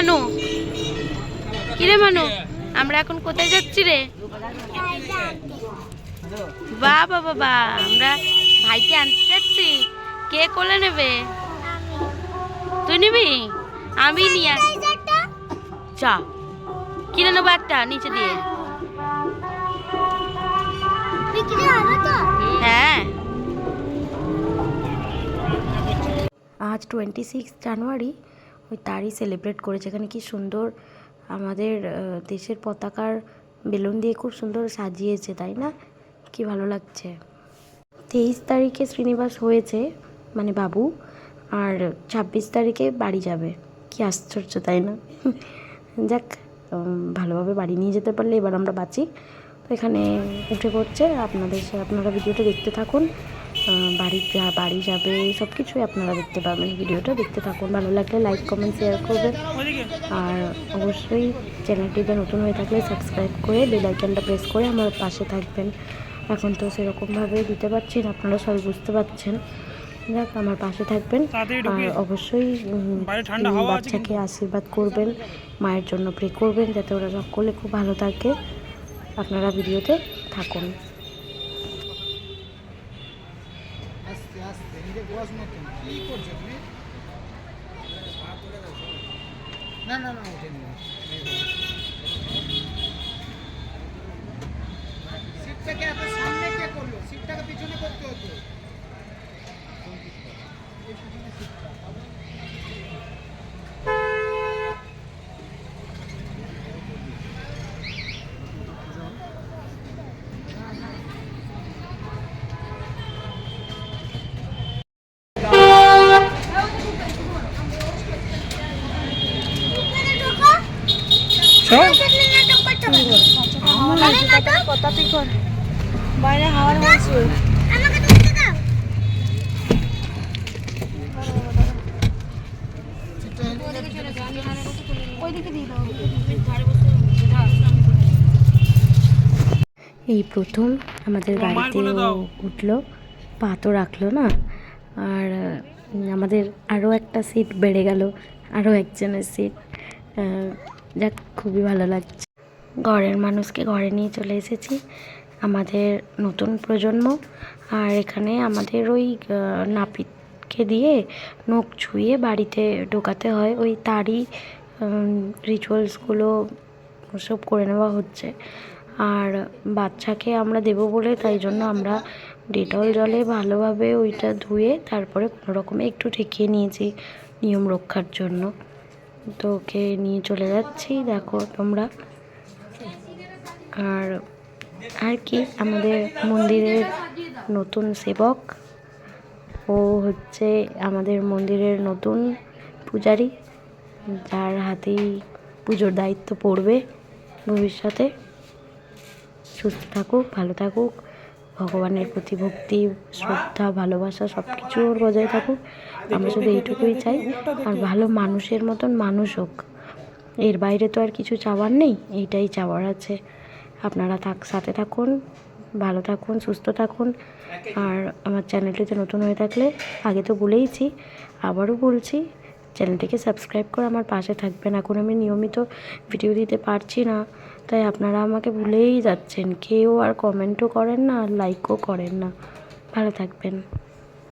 মানু, কিরে মানু, আমরা এখন কোথায় যাচ্ছি রে? বাবা বাবা, আমরা ভাইকে আনতে যাচ্ছি। কে কোলে নেবে? তুই নিবি? আমি নিয়ে চা কিনে নেবো একটা নিচে দিয়ে। হ্যাঁ, আজ 26 জানুয়ারি, ওই তারই সেলিব্রেট করেছে। এখানে কি সুন্দর আমাদের দেশের পতাকার বেলুন দিয়ে খুব সুন্দর সাজিয়েছে, তাই না? কি ভালো লাগছে। 23 তারিখে শ্রীনিবাস হয়েছে, মানে বাবু, আর 26 তারিখে বাড়ি যাবে। কি আশ্চর্য, তাই না? যাক, ভালোভাবে বাড়ি নিয়ে যেতে পারলে এবার আমরা বাঁচি। তো এখানে উঠে পড়ছে, আপনারা ভিডিওটা দেখতে থাকুন। বাড়ি যাবে সব কিছুই আপনারা দেখতে পাবেন। ভিডিওটা দেখতে থাকুন, ভালো লাগলে লাইক কমেন্ট শেয়ার করবেন, আর অবশ্যই চ্যানেলটিতে নতুন হয়ে থাকলে সাবস্ক্রাইব করে বেল আইকনটা প্রেস করে আমার পাশে থাকবেন। এখন তো সেরকমভাবে দিতে পারছি না, আপনারা সবাই বুঝতে পারছেন। যাক, আমার পাশে থাকবেন, আর অবশ্যই বাচ্চাকে আশীর্বাদ করবেন, মায়ের জন্য প্রে করবেন যাতে ওরা সকলে খুব ভালো থাকে। আপনারা ভিডিওতে থাকুন। না না না, সিটটাকে এত সামনে কে করলো? সিটটাকে পিছনে করতে হতো। বাইরে হাওয়ার হয়েছে। এই প্রথম আমাদের গাড়িতে উঠলো, পা তো রাখলো না। আর আমাদের আরও একটা সিট বেড়ে গেল, আরও একজনের সিট। যাক, খুবই ভালো লাগছে। ঘরের মানুষকে ঘরে নিয়ে চলে এসেছি, আমাদের নতুন প্রজন্ম। আর এখানে আমাদের ওই নাপিতকে দিয়ে নখ ছুঁয়ে বাড়িতে ঢোকাতে হয়, ওই তারই রিচুয়ালসগুলো সব করে নেওয়া হচ্ছে। আর বাচ্চাকে আমরা দেবো বলে তাই জন্য আমরা ডেটল জলে ভালোভাবে ওইটা ধুয়ে তারপরে কোনো রকমে একটু ঠেকিয়ে নিয়েছি নিয়ম রক্ষার জন্য। তো ওকে নিয়ে চলে যাচ্ছি, দেখো তোমরা। আর কি, আমাদের মন্দিরের নতুন সেবক, ও হচ্ছে আমাদের মন্দিরের নতুন পূজারি, যার হাতেই পুজোর দায়িত্ব পড়বে ভবিষ্যতে। সুস্থ থাকুক, ভালো থাকুক, ভগবানের প্রতি ভক্তি, শ্রদ্ধা, ভালোবাসা সব কিছু ওর বজায় থাকুক। আমরা শুধু এইটুকুই চাই, আর ভালো মানুষের মতন মানুষ হোক। এর বাইরে তো আর কিছু চাওয়ার নেই, এইটাই চাওয়ার আছে। আপনারা সাথে থাকুন, ভালো থাকুন, সুস্থ থাকুন। আর আমার চ্যানেলটিতে নতুন হয়ে থাকলে, আগে তো বলেইছি, আবারও বলছি, চ্যানেলটিকে সাবস্ক্রাইব করে আমার পাশে থাকবেন। এখন আমি নিয়মিত ভিডিও দিতে পারছি না, তাই আপনারা আমাকে ভুলেই যাচ্ছেন। কেউ আর কমেন্টও করেন না, আর লাইকও করেন না। ভালো থাকবেন।